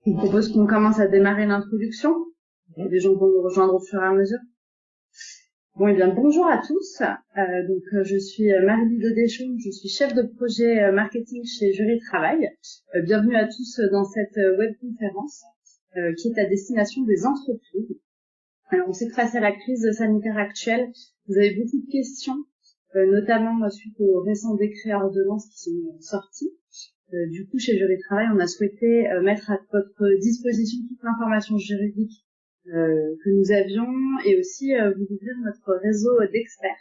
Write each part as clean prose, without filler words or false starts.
Je vous propose qu'on commence à démarrer l'introduction. Les gens vont nous rejoindre au fur et à mesure. Bon, eh bien, bonjour à tous. Je suis Marie-Lise Deschamps, je suis chef de projet marketing chez Jury Travail. Bienvenue à tous dans cette webconférence qui est à destination des entreprises. Alors, on sait que face à la crise sanitaire actuelle, vous avez beaucoup de questions, notamment suite aux récents décrets ordonnances qui sont sortis. Du coup, chez Jury Travail, on a souhaité mettre à votre disposition toute l'information juridique que nous avions et aussi vous ouvrir notre réseau d'experts.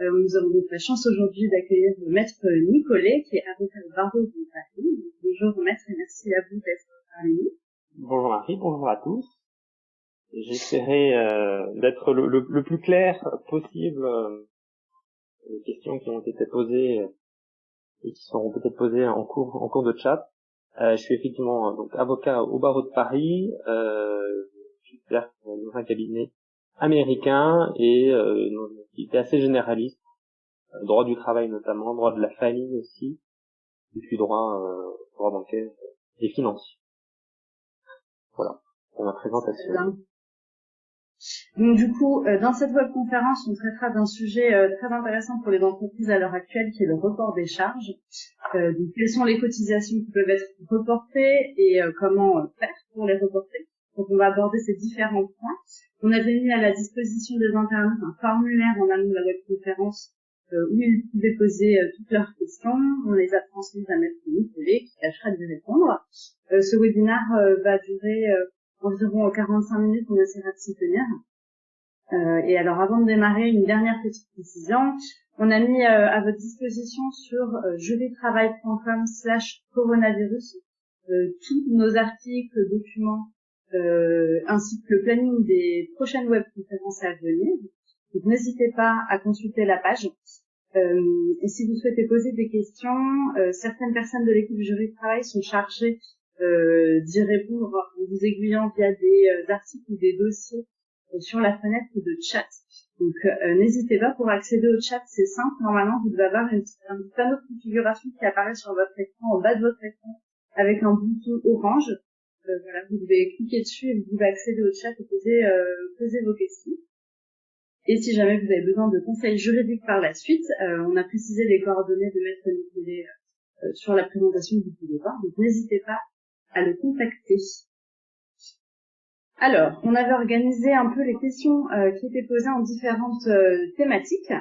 Nous avons donc la chance aujourd'hui d'accueillir le maître Nicolet, qui est avocat au barreau de Paris. Bonjour maître et merci à vous d'être parmi nous. Bonjour Marie, bonjour à tous. J'essaierai d'être le plus clair possible les questions qui ont été posées et qui seront peut-être posées en cours de chat. Je suis effectivement donc avocat au barreau de Paris. J'exerce dans un cabinet américain et une activité assez généraliste, droit du travail notamment, droit de la famille aussi, et puis droit bancaire et financier. Voilà pour ma présentation. Donc du coup, dans cette webconférence, on traitera d'un sujet très intéressant pour les entreprises à l'heure actuelle, qui est le report des charges. Donc quelles sont les cotisations qui peuvent être reportées et comment faire pour les reporter. Donc on va aborder ces différents points. On avait mis à la disposition des internautes un formulaire en amont de la webconférence où ils pouvaient poser toutes leurs questions. On les a transmises à Maître Nicolet qui tâchera de les répondre. Ce webinaire va durer environ 45 minutes, on essaiera de s'y tenir. Et alors, avant de démarrer, une dernière petite précision. On a mis à votre disposition sur jurytravail.com/coronavirus tous nos articles, documents, ainsi que le planning des prochaines webconférences à venir. Donc, n'hésitez pas à consulter la page. Et si vous souhaitez poser des questions, certaines personnes de l'équipe Jury Travail sont chargées d'y répondre en vous aiguillant via des articles ou des dossiers sur la fenêtre de chat. Donc n'hésitez pas, pour accéder au chat, c'est simple. Normalement, vous devez avoir un petit panneau de configuration qui apparaît sur votre écran, en bas de votre écran, avec un bouton orange. Voilà, vous devez cliquer dessus et vous pouvez accéder au chat et poser vos questions. Et si jamais vous avez besoin de conseils juridiques par la suite, on a précisé les coordonnées de Maître Nicolet sur la présentation que vous pouvez voir. Donc n'hésitez pas à le contacter. Alors, on avait organisé un peu les questions qui étaient posées en différentes thématiques.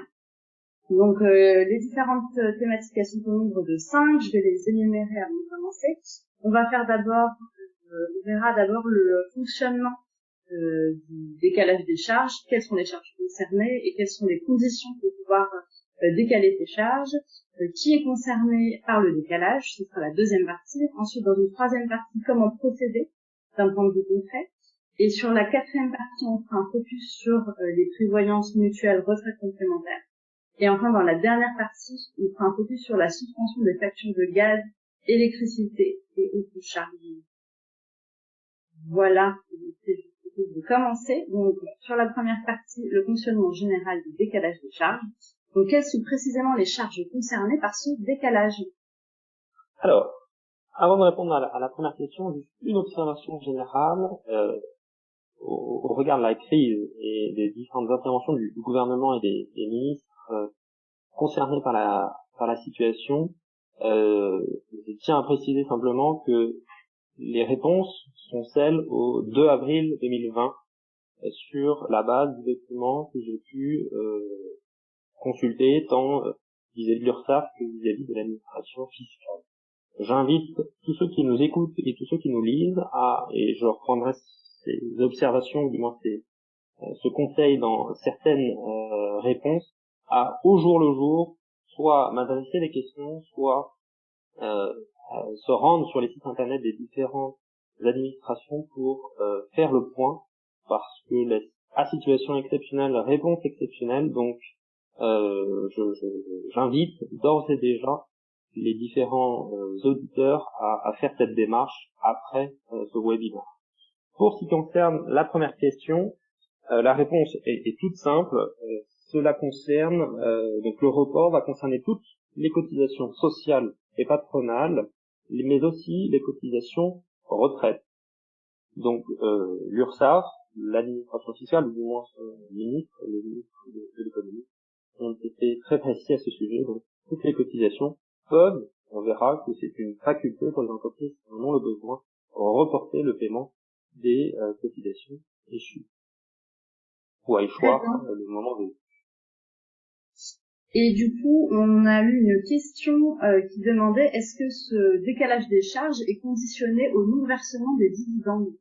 Donc, les différentes thématiques, elles sont au nombre de 5. Je vais les énumérer avant de commencer. On va faire d'abord, on verra d'abord le fonctionnement du décalage des charges, quelles sont les charges concernées et quelles sont les conditions pour pouvoir décaler ces charges, qui est concerné par le décalage, ce sera la deuxième partie. Ensuite, dans une troisième partie, comment procéder d'un point de vue concret. Et sur la quatrième partie, on fera un focus sur les prévoyances mutuelles retraite complémentaire. Et enfin, dans la dernière partie, on fera un focus sur la suspension des factures de gaz, électricité et autres charges. Voilà, de commencer. Donc, sur la première partie, le fonctionnement général du décalage des charges. Donc, quelles sont précisément les charges concernées par ce décalage? Alors, avant de répondre à la première question, juste une observation générale au regard de la crise et des différentes interventions du gouvernement et des ministres concernés par la situation. Je tiens à préciser simplement que les réponses sont celles au 2 avril 2020 sur la base du document que j'ai pu consulter tant vis-à-vis de l'URSSAF que vis-à-vis de l'administration fiscale. J'invite tous ceux qui nous écoutent et tous ceux qui nous lisent et je reprendrai ces observations, ou du moins ce conseil dans certaines réponses, à au jour le jour, soit m'adresser des questions, soit se rendre sur les sites internet des différentes administrations pour faire le point, parce que à situation exceptionnelle, réponse exceptionnelle, donc j'invite d'ores et déjà les différents auditeurs à faire cette démarche après ce webinaire. Pour ce qui concerne la première question, la réponse est toute simple. Cela concerne, donc le report va concerner toutes les cotisations sociales et patronales, mais aussi les cotisations retraite. Donc l'URSSAF, l'administration fiscale, ou du moins son ministre, le ministre de l'économie, ont été très précis à ce sujet. Donc toutes les cotisations peuvent, on verra que c'est une faculté pour les entreprises qui en ont le besoin, reporter le paiement des cotisations échues ou à échoir le moment venu. Et du coup, on a eu une question qui demandait est-ce que ce décalage des charges est conditionné au non-versement des dividendes?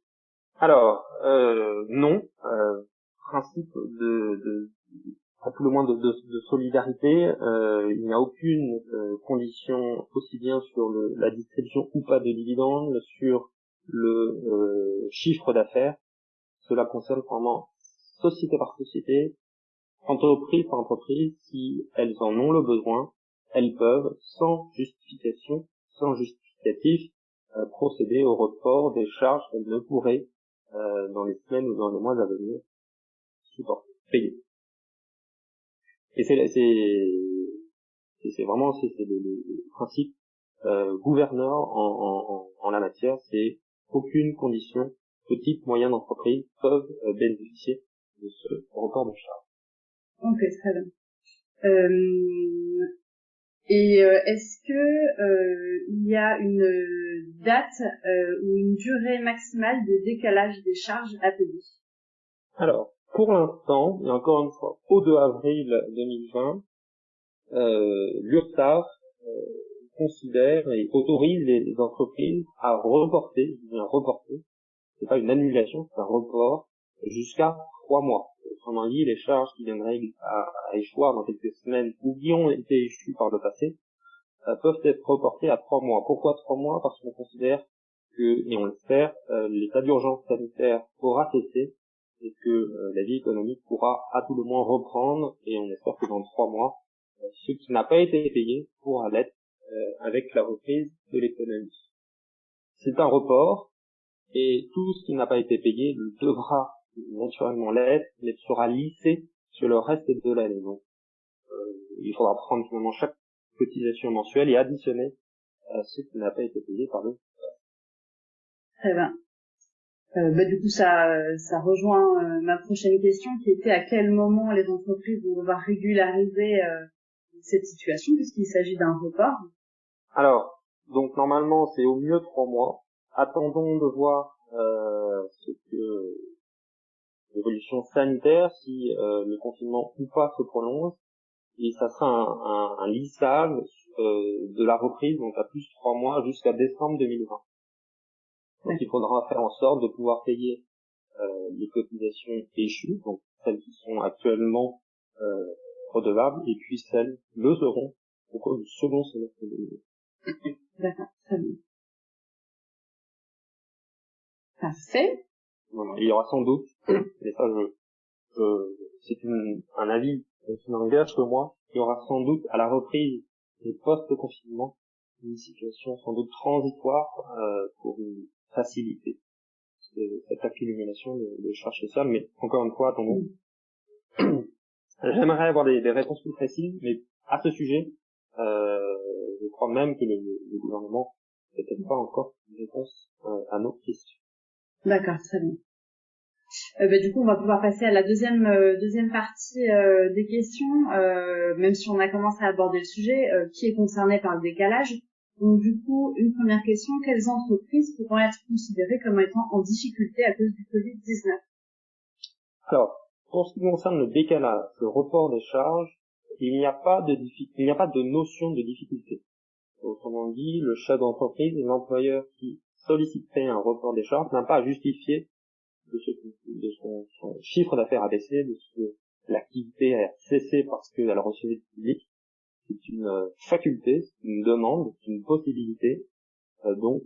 Alors, non. Principe à tout le moins de solidarité, il n'y a aucune condition aussi bien sur la distribution ou pas de dividendes, sur le chiffre d'affaires. Cela concerne vraiment société par société, entreprise par entreprise. Si elles en ont le besoin, elles peuvent, sans justification, sans justificatif, procéder au report des charges qu'elles ne pourraient, dans les semaines ou dans les mois à venir, supporter, payer. Et c'est vraiment le principe gouverneur en la matière, c'est aucune condition, petite, moyenne entreprise peuvent bénéficier de ce report de charges. Ok, très bien. Est-ce que il y a une date ou une durée maximale de décalage des charges à payer? Alors, pour l'instant, et encore une fois, au 2 avril 2020, l'URSSAF considère et autorise les entreprises à reporter, je dis bien reporter, c'est pas une annulation, c'est un report, jusqu'à 3 mois. Autrement dit, les charges qui viendraient à échoir dans quelques semaines ou qui ont été échues par le passé, peuvent être reportées à 3 mois. Pourquoi 3 mois? Parce qu'on considère que, et on l'espère, l'état d'urgence sanitaire aura cessé et que la vie économique pourra à tout le moins reprendre, et on espère que dans 3 mois, ce qui n'a pas été payé pourra l'être avec la reprise de l'économie. C'est un report, et tout ce qui n'a pas été payé devra naturellement l'être, mais sera lissé sur le reste de l'année. Donc, il faudra prendre finalement chaque cotisation mensuelle et additionner ce qui n'a pas été payé par le. Très bien. Du coup, ça rejoint ma prochaine question qui était à quel moment les entreprises vont devoir régulariser cette situation puisqu'il s'agit d'un report. Alors, donc normalement c'est au mieux 3 mois. Attendons de voir ce que l'évolution sanitaire, si le confinement ou pas se prolonge, et ça sera un lissage de la reprise, donc à plus 3 mois jusqu'à décembre 2020. Donc il faudra faire en sorte de pouvoir payer les cotisations échues, donc celles qui sont actuellement redevables, et puis celles qui le seront au cours du second semestre 2020. D'accord, très bien. Parfait. Voilà. Il y aura sans doute, et ça c'est un avis qui n'engage que moi, il y aura sans doute à la reprise et post-confinement une situation sans doute transitoire pour faciliter cette accumulation de charges sociales, mais encore une fois, attendons. J'aimerais avoir des réponses plus précises, mais à ce sujet, je crois même que le gouvernement n'a peut-être pas encore une réponse à nos questions. D'accord, très bien. Du coup, on va pouvoir passer à la deuxième partie des questions, même si on a commencé à aborder le sujet, qui est concerné par le décalage. Donc, du coup, une première question, quelles entreprises pourront être considérées comme étant en difficulté à cause du Covid-19? Alors, pour ce qui concerne le décalage, le report des charges, il n'y a pas de notion de difficulté. Autrement dit, le chef d'entreprise, l'employeur qui solliciterait un report des charges n'a pas à justifier de son chiffre d'affaires a baissé, de ce que l'activité a cessé parce qu'elle recevait du public. C'est une faculté, c'est une demande, c'est une possibilité. Donc,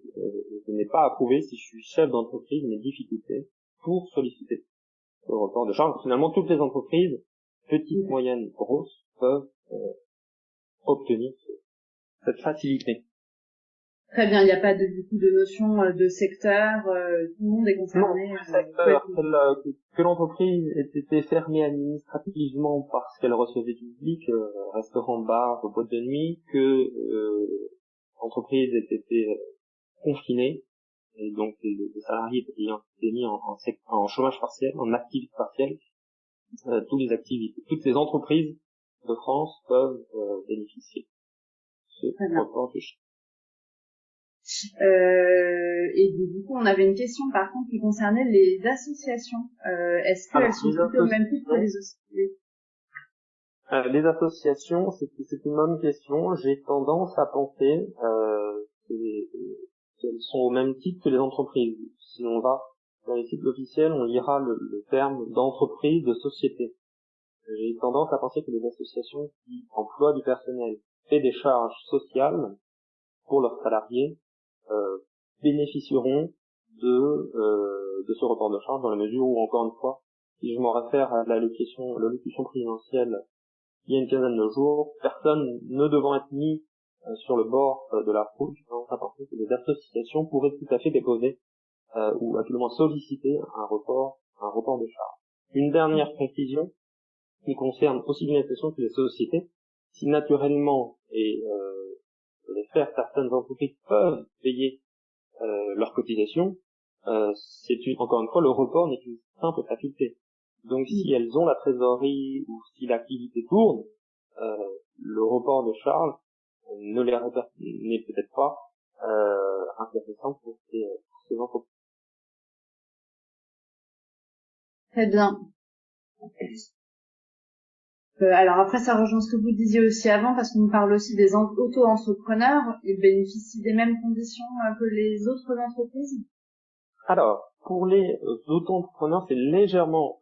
je n'ai pas à prouver si je suis chef d'entreprise mes difficultés pour solliciter le report de charges. Finalement, toutes les entreprises, petites, moyennes, grosses, peuvent obtenir cette facilité. Très bien, il n'y a pas du coup de notion de secteur, tout le monde est concerné. Non, le secteur, que l'entreprise ait été fermée administrativement parce qu'elle recevait du public, restaurant, bar, boîte de nuit, que l'entreprise ait été confinée, et donc les salariés ayant été mis en chômage partiel, en activité partielle, toutes les entreprises de France peuvent bénéficier de ce report de charges. Et du coup, on avait une question par contre qui concernait les associations. Est-ce qu'elles sont traitées au même titre que les associations? Les associations, c'est une bonne question. J'ai tendance à penser qu'elles sont au même titre que les entreprises. Si on va dans les sites officiels, on lira le terme d'entreprise, de société. J'ai tendance à penser que les associations qui emploient du personnel et des charges sociales pour leurs salariés bénéficieront de ce report de charge, dans la mesure où, encore une fois, si je m'en réfère à l'allocution présidentielle il y a une quinzaine de jours, personne ne devant être mis sur le bord de la route, j'ai tendance à penser que les associations pourraient tout à fait déposer ou à tout le moins solliciter un report de charge. Une dernière précision qui concerne aussi bien les associations que les sociétés. Si naturellement certaines entreprises peuvent payer leurs cotisations, encore une fois, le report n'est qu'une simple faculté. Donc si elles ont la trésorerie ou si l'activité tourne, le report de charges n'est peut-être pas intéressant pour ces entreprises. Très bien. Alors après, ça rejoint ce que vous disiez aussi avant, parce qu'on parle aussi des auto-entrepreneurs. Ils bénéficient des mêmes conditions que les autres entreprises? Alors, pour les auto-entrepreneurs, c'est légèrement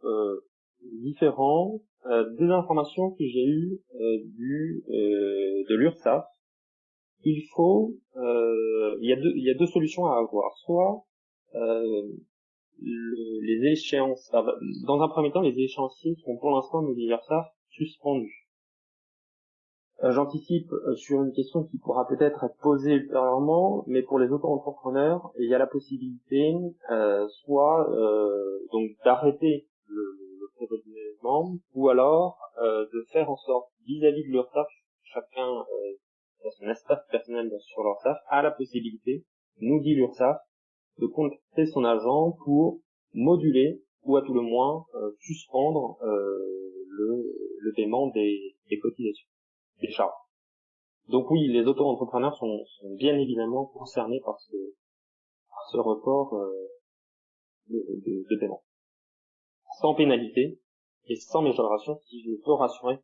différent. Des informations que j'ai eues de l'URSSAF, il y a deux solutions à avoir. Soit les échéances, dans un premier temps, les échéanciers sont pour l'instant de l'URSSAF suspendus. J'anticipe sur une question qui pourra peut-être être posée ultérieurement, mais pour les auto-entrepreneurs, il y a la possibilité soit donc d'arrêter le prévotement, ou alors de faire en sorte vis-à-vis de l'URSSAF, chacun dans son espace personnel sur l'URSSAF a la possibilité, nous dit l'URSSAF, de contacter son agent pour moduler ou à tout le moins suspendre le paiement des cotisations, des charges. Donc oui, les auto-entrepreneurs sont bien évidemment concernés par ce report de paiement. Sans pénalité et sans majoration, si je peux rassurer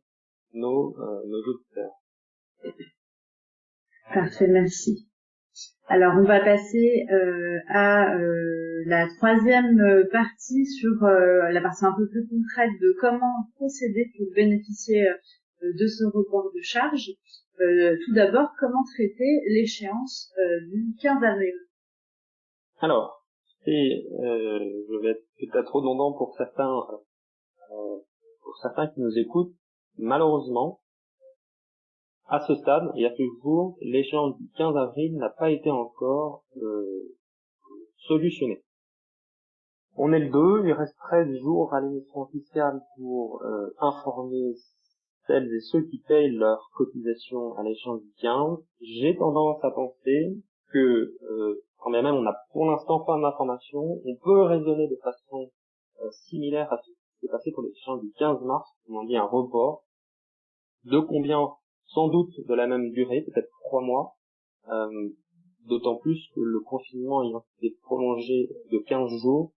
nos auditeurs. Parfait, merci. Alors, on va passer à la troisième partie sur la partie un peu plus concrète de comment procéder pour bénéficier de ce report de charge. Tout d'abord, comment traiter l'échéance du 15 avril? Alors, je vais être peut-être redondant pour certains qui nous écoutent. Malheureusement, à ce stade et à ce jour, l'échéance du 15 avril n'a pas été encore solutionnée. On est le 2, il reste 13 jours à l'émission officielle pour informer celles et ceux qui payent leur cotisation à l'échéance du 15. J'ai tendance à penser que, quand bien même on n'a pour l'instant pas d'informations, on peut raisonner de façon similaire à ce qui s'est passé pour l'échéance du 15 mars, on dit un report, de combien, sans doute de la même durée, peut-être 3 mois, d'autant plus que le confinement ayant été prolongé de 15 jours,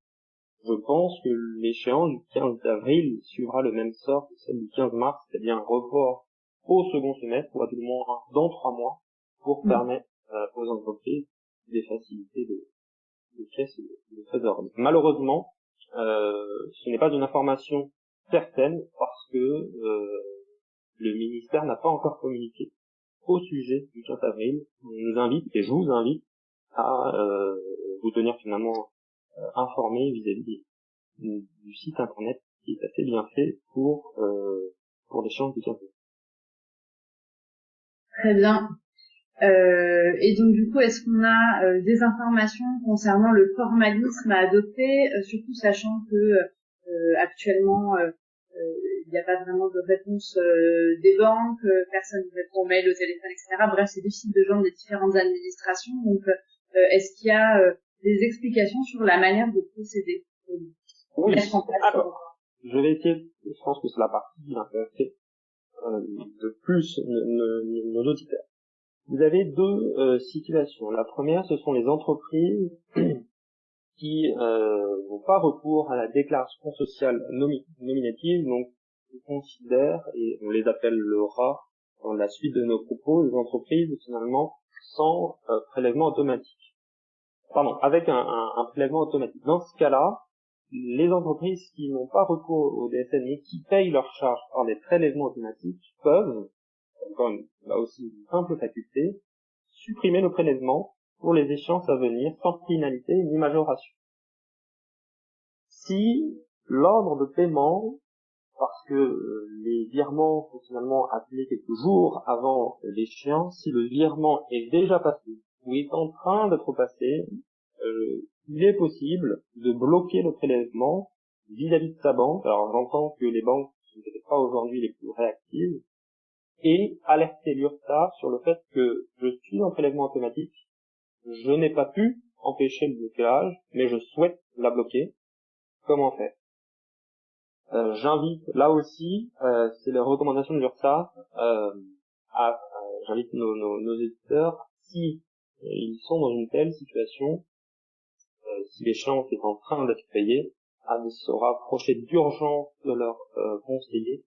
je pense que l'échéance du 15 avril suivra le même sort que celle du 15 mars, c'est-à-dire un report au second semestre, ou à tout le moins dans 3 mois, pour permettre aux entreprises des facilités de caisse et de trésorerie. Malheureusement, ce n'est pas une information certaine parce que le ministère n'a pas encore communiqué au sujet du 15 avril. On nous invite, et je vous invite, à vous tenir finalement informé vis-à-vis du site internet qui est assez bien fait pour l'échange du 15 avril. Très bien. Et donc du coup, est-ce qu'on a des informations concernant le formalisme à adopter, surtout sachant que actuellement il n'y a pas vraiment de réponse des banques, personne ne répond aux mails, au téléphone, etc. Bref, c'est difficile de joindre les différentes administrations. Donc, est-ce qu'il y a des explications sur la manière de procéder. Oui, Mettre en place. alors, je vais essayer, je pense que c'est la partie qui m'intéresse de plus nos auditeurs. Vous avez deux situations. La première, ce sont les entreprises qui n'ont pas recours à la déclaration sociale nominative, donc on considère, et on les appelle le RA dans la suite de nos propos, les entreprises finalement sans prélèvement automatique. Pardon, avec un prélèvement automatique. Dans ce cas-là, les entreprises qui n'ont pas recours au DSN et qui payent leurs charges par des prélèvements automatiques peuvent, encore là aussi une simple faculté, supprimer le prélèvement pour les échéances à venir sans finalité ni majoration. Si l'ordre de paiement, parce que les virements sont finalement appelés quelques jours avant l'échéance, si le virement est déjà passé ou est en train d'être passé, il est possible de bloquer le prélèvement vis-à-vis de sa banque. Alors j'entends que les banques ne sont peut-être pas aujourd'hui les plus réactives, et alerter l'URSSAF sur le fait que je suis en prélèvement automatique, je n'ai pas pu empêcher le blocage, mais je souhaite la bloquer. Comment faire? J'invite, là aussi, c'est les recommandations de l'URSSAF, j'invite nos éditeurs, si ils sont dans une telle situation, si l'échéance est en train d'être payée, à se rapprocher d'urgence de leur conseiller,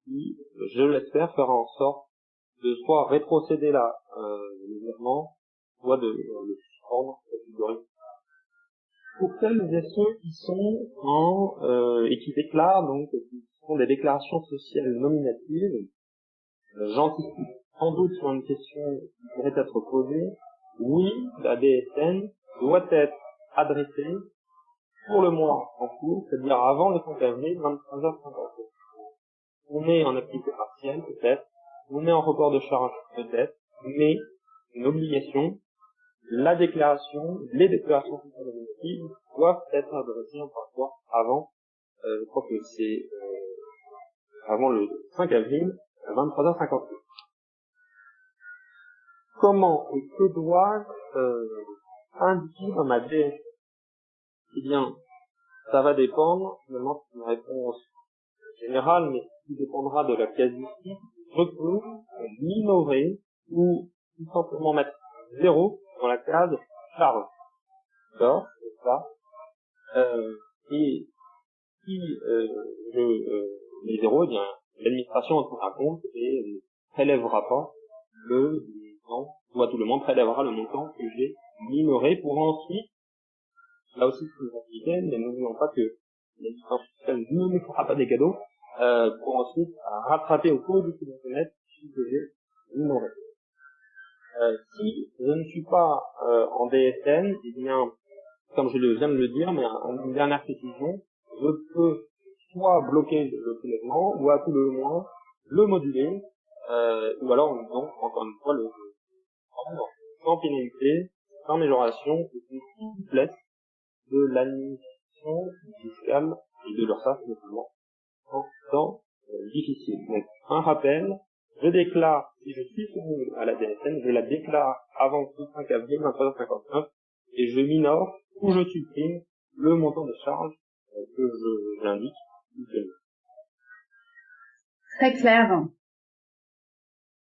qui, je l'espère, fera en sorte de soit rétrocéder le virement, soit de le suspendre catégoriquement. Pour celles et ceux qui sont et qui déclarent, donc, qui font des déclarations sociales nominatives, j'anticipe sans doute sur une question qui pourrait être posée. Oui, la DSN doit être adressée pour le mois en cours, c'est-à-dire avant le 5 avril, 23h50. On est en activité partielle, peut-être, on est en report de charge, peut-être, mais une obligation, les déclarations sociales nominatives doivent être adressées en parfois avant, je crois que c'est avant le 5 avril, à 23h58. Comment et que dois-je indiquer dans ma DSN? Eh bien, ça va dépendre, finalement, c'est une réponse générale, mais qui dépendra de la casuistique. Je peux minorer ou tout simplement mettre 0 dans la case charge. D'accord, c'est ça. Et si je mets 0, eh bien, l'administration en tiendra compte et ne prélèvera pas le montant, ou à tout le monde prélèvera le montant que j'ai minoré pour ensuite, là aussi c'est une activité, mais n'oublions pas que l'administration fiscale ne nous fera pas des cadeaux, pour ensuite rattraper au cours du site internet ce que j'ai minoré. Si je ne suis pas en DSN, eh bien, comme je viens de le dire, mais une dernière précision, je peux soit bloquer le prélèvement, ou à tout le moins le moduler, ou alors en disant, encore une fois, le prendre sans pénalité, sans majoration, et une souplesse de l'administration fiscale et de l'URSSAF notamment en temps difficile. Donc, un rappel, je déclare, si je suis soumis à la DSN, je la déclare avant le 5 avril 23h59 et je minore ou je supprime le montant de charge que j'indique. Très clair.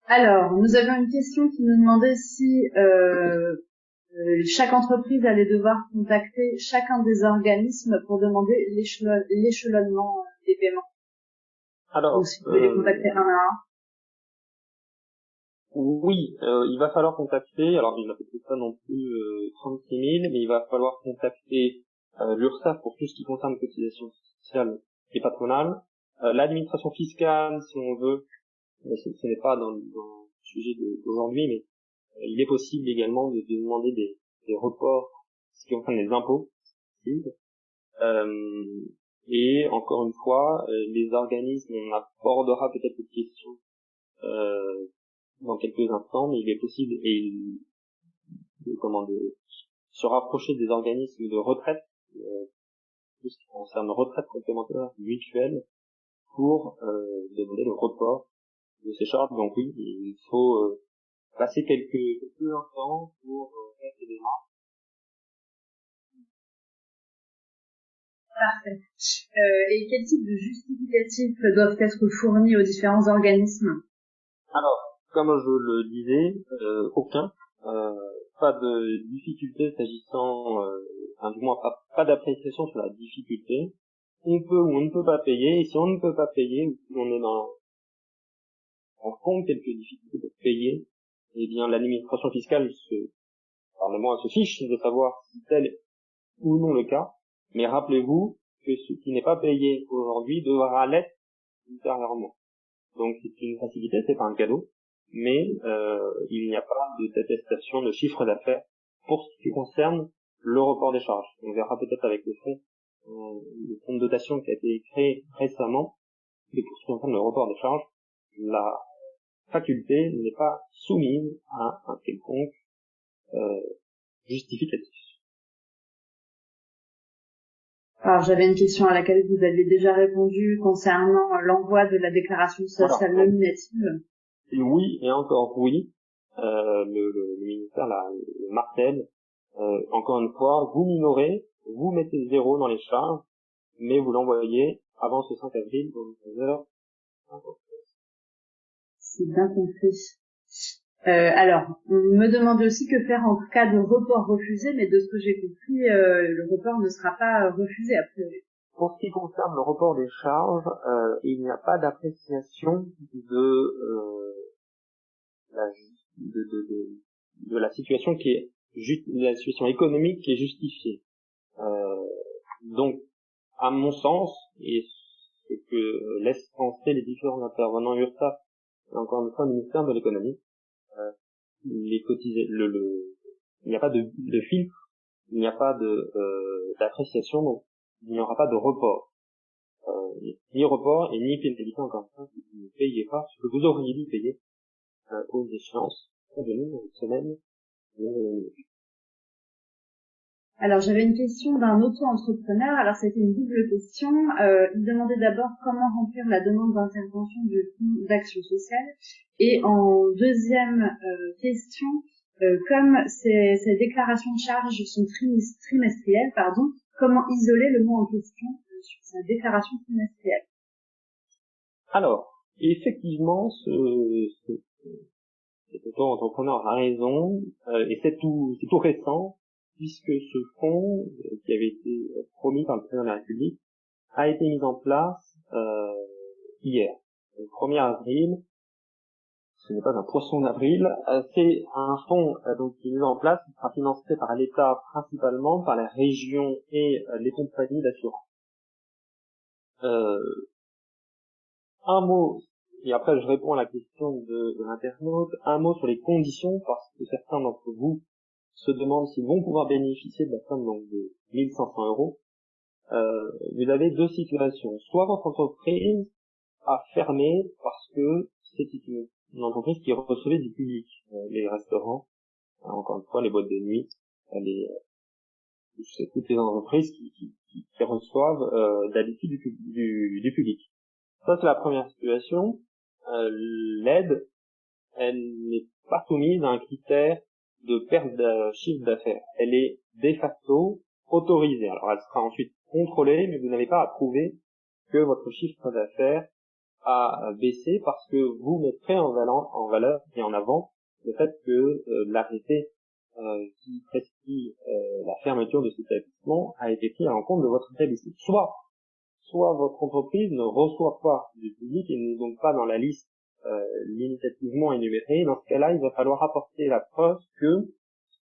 Alors, nous avions une question qui nous demandait si chaque entreprise allait devoir contacter chacun des organismes pour demander l'échelonnement des paiements. Alors, ou si vous pouvez les contacter un à un. Oui, il va falloir contacter, alors il n'y en a peut-être pas non plus 36 000, mais il va falloir contacter l'URSSAF pour tout ce qui concerne les cotisations sociales et patronales, l'administration fiscale si on veut, mais ce n'est pas dans le sujet d'aujourd'hui, mais il est possible également de demander des reports ce qui concerne les impôts, et encore une fois, les organismes, on abordera peut-être cette question dans quelques instants, mais il est possible de se rapprocher des organismes de retraite, tout ce qui concerne retraite complémentaire mutuelle, pour demander le report de ces charges. Donc oui, il faut passer quelques instants pour faire ces démarches. Parfait. Et quel type de justificatifs doivent être fournis aux différents organismes? Alors, comme je le disais, aucun. Pas de difficulté s'agissant, du moins pas d'appréciation sur la difficulté. On peut ou on ne peut pas payer, et si on ne peut pas payer, ou si on est en compte quelques difficultés de payer, eh bien l'administration fiscale se fiche de savoir si tel est ou non le cas, mais rappelez-vous que ce qui n'est pas payé aujourd'hui devra l'être ultérieurement. Donc c'est une facilité, c'est pas un cadeau, mais il n'y a pas d'attestation de chiffre d'affaires pour ce qui concerne le report des charges. On verra peut-être avec le fonds de dotation qui a été créé récemment, et pour ce qui concerne le report des charges, la faculté n'est pas soumise à un quelconque justificatif. Alors, j'avais une question à laquelle vous aviez déjà répondu concernant l'envoi de la déclaration sociale nominative. Et oui, et encore oui, le ministère le martèle. Encore une fois, vous minorez, vous mettez 0 dans les charges, mais vous l'envoyez avant ce 5 avril, donc 16h. C'est bien compris. Alors, on me demandait aussi que faire en cas de report refusé, mais de ce que j'ai compris, le report ne sera pas refusé a priori. Pour ce qui concerne le report des charges, il n'y a pas d'appréciation de la situation qui est la situation économique qui est justifiée. Donc, à mon sens, et ce que laissent penser les différents intervenants URSSAF, et encore une fois le ministère de l'économie, il n'y a pas de filtre, il n'y a pas d'appréciation, donc il n'y aura pas de report. Ni report et ni pénalité, encore une fois, si vous ne payez pas ce que vous auriez dû payer aux échéances convenues dans une semaine. Alors, j'avais une question d'un auto-entrepreneur. Alors, c'était une double question. Il demandait d'abord comment remplir la demande d'intervention du fonds d'action sociale. Et en deuxième question, comme ces déclarations de charges sont trimestrielles, comment isoler le mot en question sur sa déclaration trimestrielle? Alors, effectivement, cet auto-entrepreneur a raison, et c'est tout récent, puisque ce fonds, qui avait été promis par le président de la République, a été mis en place hier, le 1er avril. Ce n'est pas un poisson d'avril, c'est un fonds donc qui est mis en place, qui sera financé par l'État principalement, par les régions et les compagnies d'assurance. Un mot, et après je réponds à la question de l'internaute, un mot sur les conditions, parce que certains d'entre vous se demandent s'ils vont pouvoir bénéficier de la somme donc de 1500 euros. Vous avez deux situations. Soit votre entreprise a fermé parce que c'est une entreprise qui recevait du public, les restaurants, encore une fois les boîtes de nuit, c'est toutes les entreprises qui reçoivent d'habitude du public. Ça c'est la première situation. L'aide, elle n'est pas soumise à un critère de perte de chiffre d'affaires. Elle est de facto autorisée. Alors elle sera ensuite contrôlée, mais vous n'avez pas à prouver que votre chiffre d'affaires a baissé parce que vous mettrez en valeur et en avant le fait que l'arrêté qui prescrit la fermeture de cet établissement a été pris en compte de votre établissement. Soit votre entreprise ne reçoit pas du public et n'est donc pas dans la liste limitativement énumérée. Dans ce cas-là, il va falloir apporter la preuve que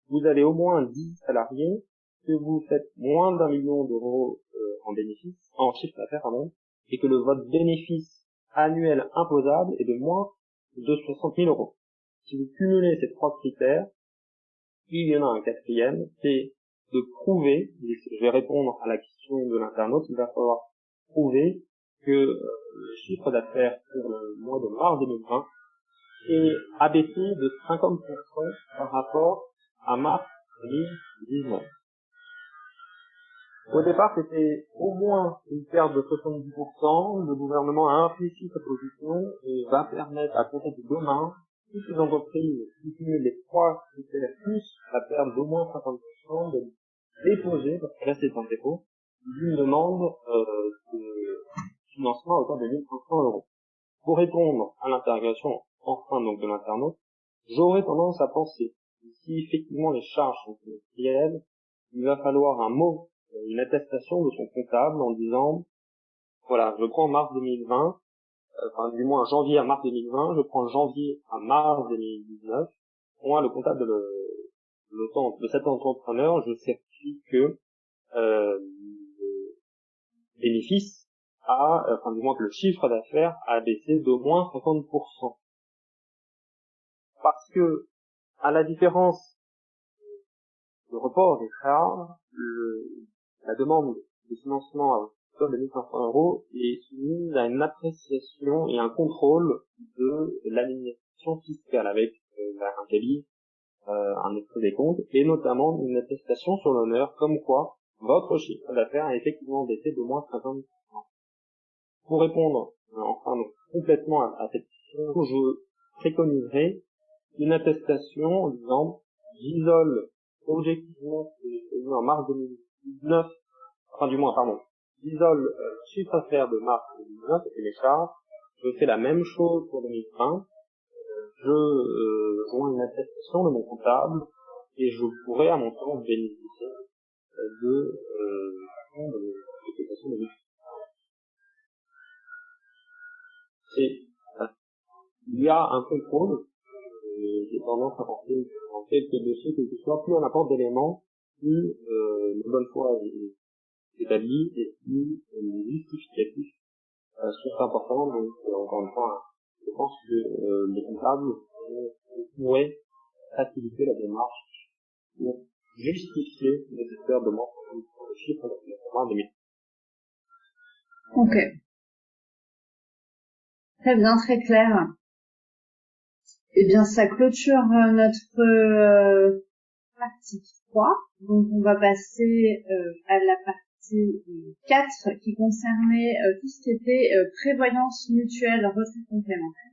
vous avez au moins 10 salariés, que vous faites moins d'1 million d'euros en chiffre d'affaires, et que votre bénéfice annuel imposable est de moins de 60 000 euros. Si vous cumulez ces trois critères, il y en a un quatrième, c'est de prouver, je vais répondre à la question de l'internaute, il va falloir prouver que le chiffre d'affaires pour le mois de mars 2020 est abaissé de 50% par rapport à mars 2019. Au départ, c'était au moins une perte de 70%. Le gouvernement a infléchi sa position et va permettre à compter de demain toutes les entreprises qui cumulent les trois critères plus la perte d'au moins 50% de déposer, parce que là c'est un dépôt, d'une demande interrogation enfin donc de l'internaute, j'aurais tendance à penser que si effectivement les charges sont trimestrielles, il va falloir un mot, une attestation de son comptable en disant, voilà, je prends mars 2020, enfin du moins janvier à mars 2020, je prends janvier à mars 2019. Moi, le comptable de cet entrepreneur, je certifie que le bénéfice enfin du moins que le chiffre d'affaires a baissé d'au moins 50%. Parce que, à la différence du report des charges, la demande de financement à hauteur de 1500 euros est soumise à une appréciation et un contrôle de l'administration fiscale avec un cabis, un extrait des comptes et notamment une attestation sur l'honneur comme quoi votre chiffre d'affaires a effectivement baissé d'au moins 50%. Pour répondre enfin donc, complètement à cette question, je préconiserais une attestation en disant j'isole objectivement ce que j'ai fait en mars 2019, enfin du moins pardon, j'isole le chiffre d'affaires de mars 2019 et les charges, je fais la même chose pour 2020, je joins une attestation de mon comptable et je pourrais à mon tour bénéficier de l'attestation de 2020. Et il y a un contrôle, j'ai tendance à penser en fait que dessus, que ce soit plus on apporte d'éléments, plus la bonne foi est établie et plus les justificatifs sont importants. Donc encore une fois, je pense que les comptables pourraient faciliter la démarche pour justifier les nécessaire de mention de chiffres de 2000. Ok. Très bien, très clair. Eh bien, ça clôture notre partie 3. Donc, on va passer à la partie 4 qui concernait tout ce qui était prévoyance mutuelle, retraite complémentaire.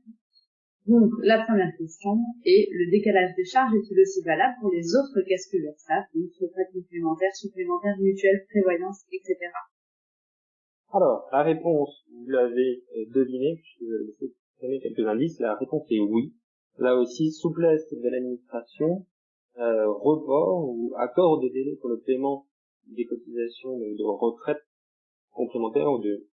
Donc, la première question est le décalage des charges est-il aussi valable pour les autres caisses que l'URSSAF, donc retraite complémentaire, supplémentaire, mutuelle, prévoyance, etc. Alors, la réponse, vous l'avez deviné, puisque je vais vous donner quelques indices, la réponse est oui. Là aussi, souplesse de l'administration, report ou accord de délai pour le paiement des cotisations de retraite complémentaire ou de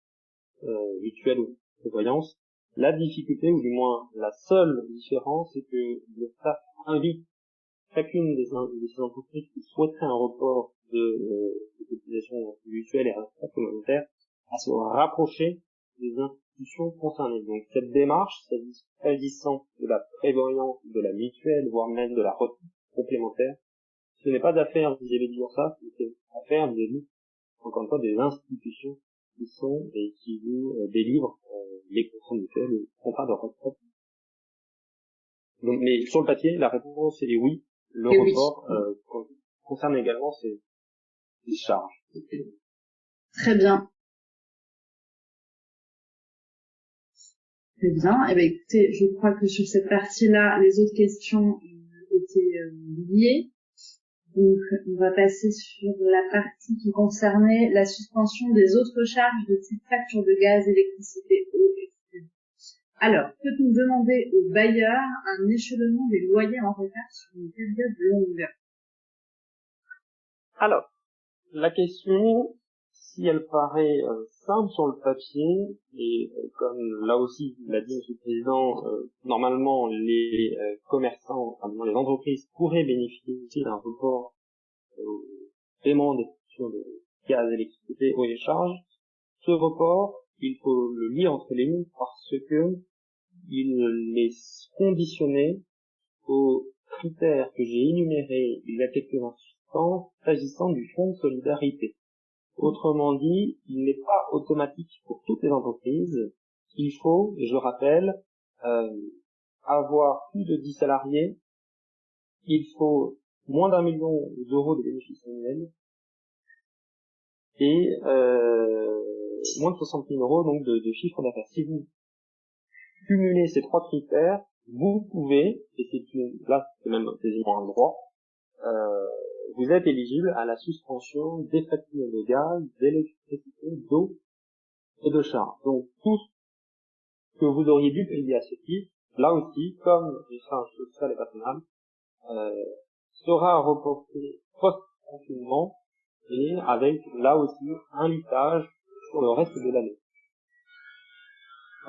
mutuelle ou prévoyance. La difficulté, ou du moins la seule différence, c'est que le SAF invite chacune des entreprises qui souhaiteraient un report de cotisations mutuelles et retraite complémentaire à se rapprocher des institutions concernées. Donc cette démarche, s'agissant de la prévoyance, de la mutuelle, voire même de la retraite complémentaire, ce n'est pas affaire vis-à-vis de l'URSSAF, c'est affaire vis-à-vis, encore une fois, des institutions qui sont et qui vous délivrent les contrats mutuels, les contrats de retraite. Donc, mais sur le papier, la réponse est oui. Le Et report concerne également ces charges. Très bien. Très bien. Eh bien, écoutez, je crois que sur cette partie-là, les autres questions étaient liées. Donc, on va passer sur la partie qui concernait la suspension des autres charges de type facture de gaz, électricité, eau, etc. Alors, peut-on demander au bailleur un échelonnement des loyers en retard sur une période longue? Alors, la question, si elle paraît simple sur le papier, et comme là aussi l'a dit M. le Président, normalement les commerçants, enfin les entreprises pourraient bénéficier d'un report au paiement des factures de gaz, électricité, eau et charges. Ce report, il faut le lire entre les lignes parce que il est conditionné aux critères que j'ai énumérés il y a quelques instants s'agissant du fonds de solidarité. Autrement dit, il n'est pas automatique pour toutes les entreprises. Il faut, je rappelle, avoir plus de 10 salariés. Il faut moins d'1 million d'euros de bénéfices annuels et moins de 60 000 euros donc de chiffre d'affaires. Si vous cumulez ces trois critères, vous pouvez, et là c'est même quasiment un droit, vous êtes éligible à la suspension des factures de gaz, d'électricité, d'eau et de charge. Donc tout ce que vous auriez dû payer à ce titre là aussi, comme les charges sociales et patronales, sera reporté post-confinement et avec là aussi un lissage sur le reste de l'année.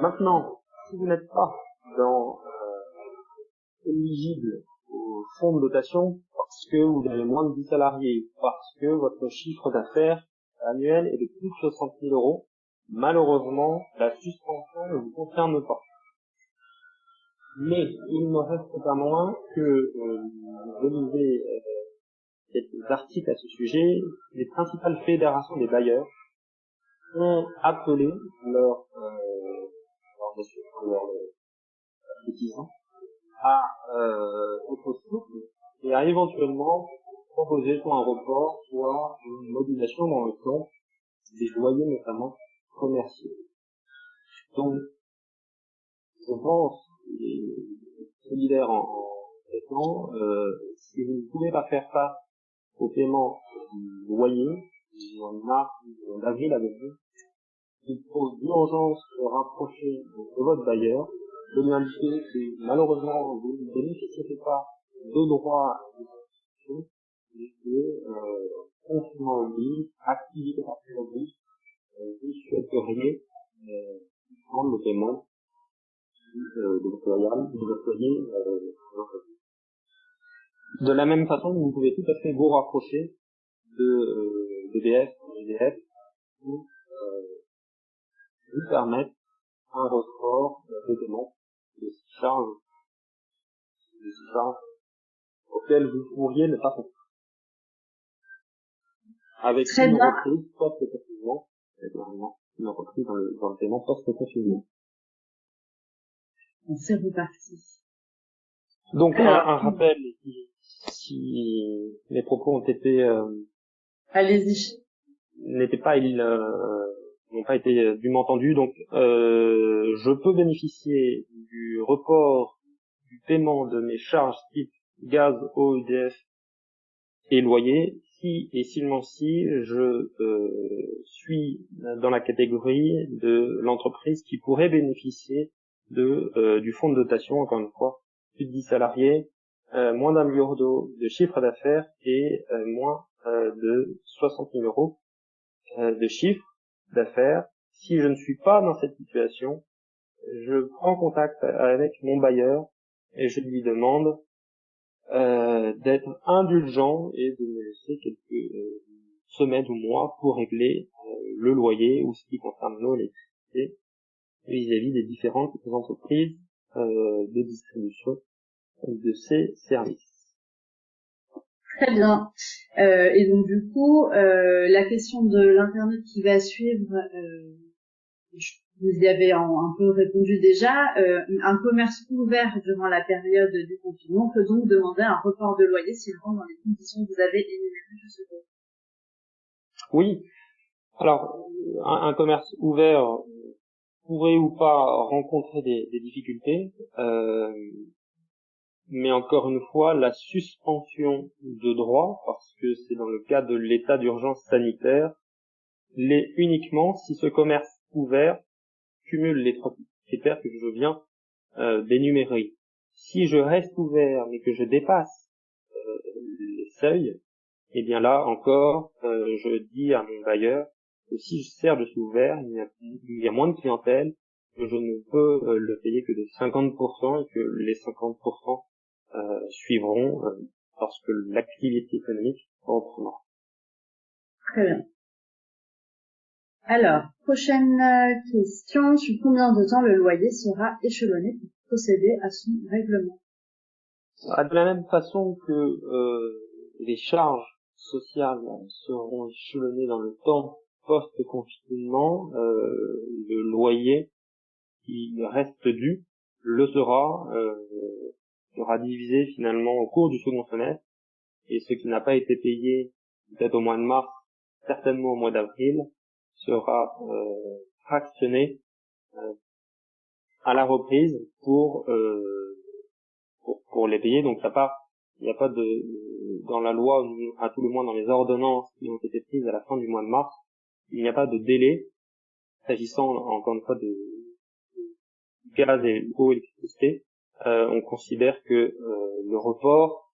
Maintenant, si vous n'êtes pas éligible au fonds de dotation parce que vous avez moins de 10 salariés, parce que votre chiffre d'affaires annuel est de plus de 60 000 euros, malheureusement, la suspension ne vous concerne pas. Mais il ne reste pas moins que vous lisez quelques articles à ce sujet. Les principales fédérations des bailleurs ont appelé leurs partisans à être souples et à éventuellement proposer soit un report, soit une modulation dans le temps des loyers notamment commerciaux. Donc, je pense, et solidaire en traitement, si vous ne pouvez pas faire face au paiement du loyer, en avril avec vous, il faut d'urgence se rapprocher de votre bailleur, de lui indiquer que malheureusement vous ne bénéficierez pas de droits à l'exécution et que confinement oblige, activité partielle oblige, vous souhaiteriez prendre le paiement de votre loyer. De la même façon, vous pouvez tout à fait vous rapprocher de d'EDF, GDF, pour vous permettre un report de paiement de ces charges auxquelles vous pourriez ne pas faire. Avec Très une bien. reprise post-confinement, une reprise dans le paiement post-confinement. C'est reparti. Donc, Alors, un rappel, si mes propos ont été, allez-y. n'ont pas été dûment entendus. Donc, je peux bénéficier du report du paiement de mes charges type gaz, eau, EDF et loyer si et seulement si je suis dans la catégorie de l'entreprise qui pourrait bénéficier du fonds de dotation, encore une fois, plus de 10 salariés, moins d'1 million d'euros de chiffre d'affaires et moins de 60 000 euros de chiffre d'affaires. Si je ne suis pas dans cette situation, je prends contact avec mon bailleur et je lui demande d'être indulgent et de me laisser quelques semaines ou mois pour régler le loyer ou ce qui concerne l'eau, l'électricité vis-à-vis des différentes entreprises de distribution de ces services. Très bien. Et donc du coup, la question de l'internet qui va suivre, vous y avez un peu répondu déjà. Un commerce ouvert durant la période du confinement peut donc demander un report de loyer s'il rentre dans les conditions que vous avez énumérées juste avant. Oui. Alors, un commerce ouvert pourrait ou pas rencontrer des difficultés, mais encore une fois, la suspension de droit, parce que c'est dans le cas de l'état d'urgence sanitaire, l'est uniquement si ce commerce ouvert cumule les 3 critères que je viens d'énumérer. Si je reste ouvert mais que je dépasse les seuils, et bien là encore, je dis à mon bailleur que si je suis ouvert, il y a moins de clientèle, que je ne peux le payer que de 50% et que les 50% suivront lorsque l'activité économique reprendra. Très bien. Alors, prochaine question. Sur combien de temps le loyer sera échelonné pour procéder à son règlement? De la même façon que les charges sociales seront échelonnées dans le temps post-confinement, le loyer qui reste dû le sera divisé finalement au cours du second semestre, et ce qui n'a pas été payé peut-être au mois de mars, certainement au mois d'avril, sera fractionné à la reprise pour les payer. Donc il n'y a pas dans la loi, à tout le moins dans les ordonnances qui ont été prises à la fin du mois de mars, il n'y a pas de délai s'agissant encore une fois de gaz et eau et électricité. on considère que le report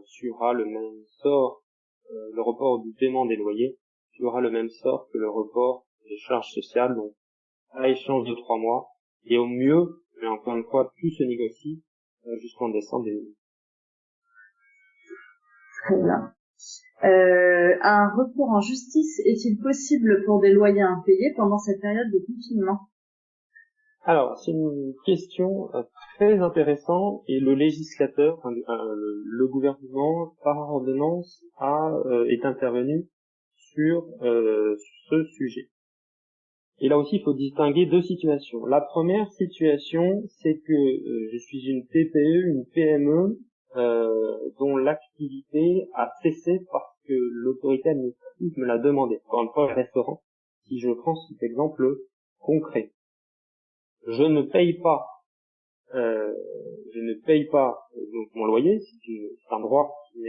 suivra le même sort, le report du paiement des loyers suivra le même sort que le report des charges sociales, donc à échéance de 3 mois, et au mieux, mais encore une fois, tout se négocie jusqu'en décembre 2020. Très bien. Un recours en justice est-il possible pour des loyers impayés pendant cette période de confinement? Alors, c'est une question très intéressante, et le législateur, le gouvernement, par ordonnance, est intervenu sur ce sujet. Et là aussi, il faut distinguer deux situations. La première situation, c'est que je suis une TPE, une PME, dont l'activité a cessé parce que l'autorité administrative me l'a demandé. Encore une fois, les restaurants, si je prends cet exemple concret. Je ne paye pas donc mon loyer, c'est un droit qui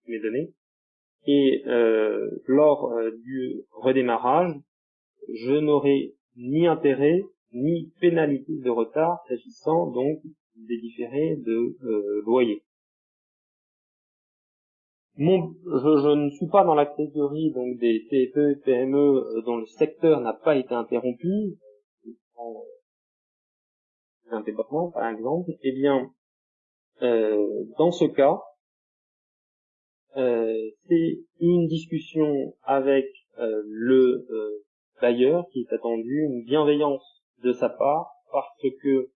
m'est donné. Et lors du redémarrage, je n'aurai ni intérêt ni pénalité de retard s'agissant donc des différés de loyer. Je ne suis pas dans la catégorie donc des TPE et PME dont le secteur n'a pas été interrompu, un département par exemple. Eh bien, dans ce cas, c'est une discussion avec le bailleur qui est attendu, une bienveillance de sa part, parce que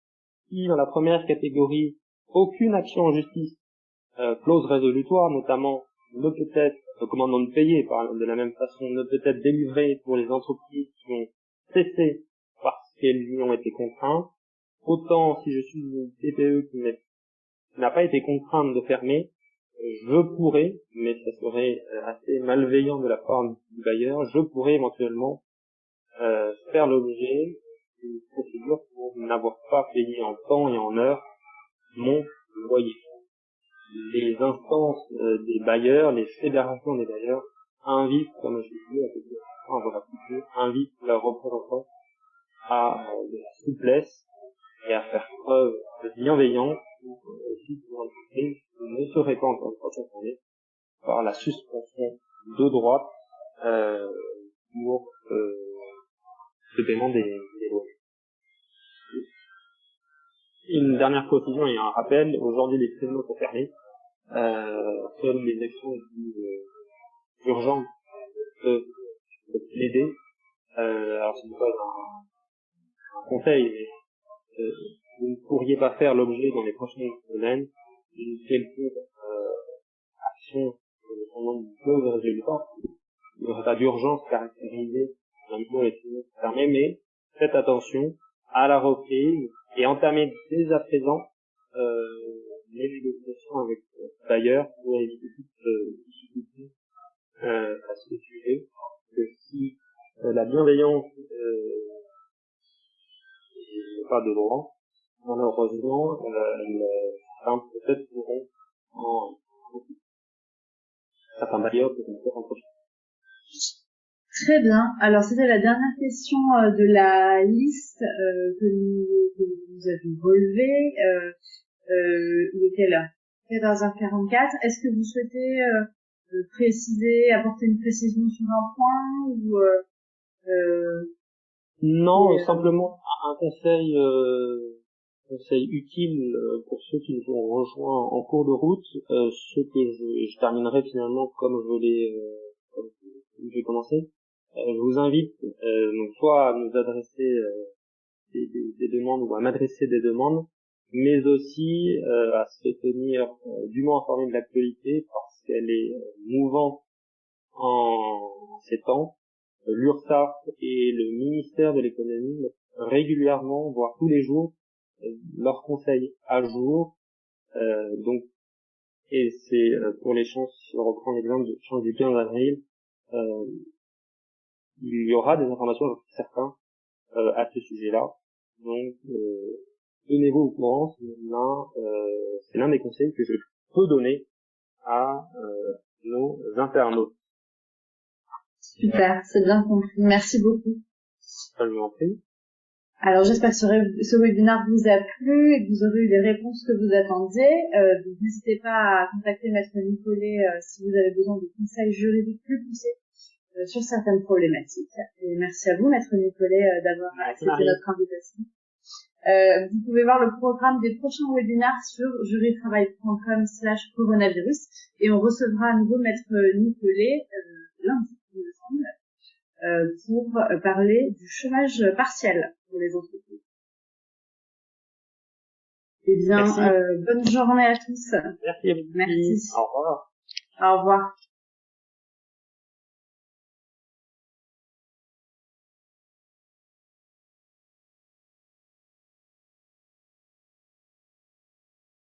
si dans la première catégorie, aucune action en justice, clause résolutoire notamment, ne peut être, commandement de payer de la même façon, ne peut être délivrée pour les entreprises qui ont cessé parce qu'elles lui ont été contraintes, autant si je suis une TPE qui n'a pas été contrainte de fermer, je pourrais, mais ça serait assez malveillant de la part du bailleur, je pourrais éventuellement faire l'objet d'une procédure pour n'avoir pas payé en temps et en heure mon loyer. Les instances des bailleurs, les fédérations des bailleurs invitent, comme je l'ai dit, invitent leurs représentants à de la souplesse et à faire preuve de bienveillance aussi pour l'entreprise qui ne serait pas encore une fois concernée par la suspension de droit pour le paiement des loyers. Une dernière précision et un rappel, aujourd'hui les tribunaux sont fermés, seules les actions les plus urgentes peuvent l'aider. Alors c'est pas un conseil, mais vous ne pourriez pas faire l'objet dans les prochaines semaines d'une quelconque action pendant une clause résolutoire. Il n'y aurait pas d'urgence caractérisée dans les tribunaux fermés, mais faites attention à la reprise et entamez dès à présent les négociations avec bailleurs pour éviter toute difficulté à ce sujet. Que si la bienveillance n'est pas de droit, malheureusement, peut-être pourront certains bailleurs pourront faire en prochain. Très bien. Alors, c'était la dernière question de la liste que nous avions relevée. Il est quelle heure? 14h44. Est-ce que vous souhaitez préciser, apporter une précision sur un point ou Non, simplement un conseil utile pour ceux qui nous ont rejoints en cours de route, ce que je terminerai finalement comme j'ai commencé. Je vous invite donc soit à nous adresser des demandes ou à m'adresser des demandes, mais aussi à se tenir dûment informé de l'actualité parce qu'elle est mouvante en ces temps. L'URSSAF et le ministère de l'économie mettent régulièrement, voire tous les jours, leurs conseils à jour. Donc, et c'est pour l'échange, si on reprend l'exemple de l'échange du 15 avril, il y aura des informations, j'en suis certain, à ce sujet-là. Donc, tenez-vous au courant, c'est l'un des conseils que je peux donner à nos internautes. Super, c'est bien compris. Merci beaucoup. Je vous en prie. Alors j'espère que ce webinaire vous a plu et que vous aurez eu les réponses que vous attendiez. Donc n'hésitez pas à contacter Maître Nicolet si vous avez besoin de conseils juridiques plus poussés sur certaines problématiques. Et merci à vous, Maître Nicolet, d'avoir accepté notre invitation. Vous pouvez voir le programme des prochains webinaires sur juritravail.com/coronavirus et on recevra à nouveau Maître Nicolet lundi, il me semble, pour parler du chômage partiel pour les entreprises. Eh bien, bonne journée à tous. Merci. Merci. Au revoir. Au revoir.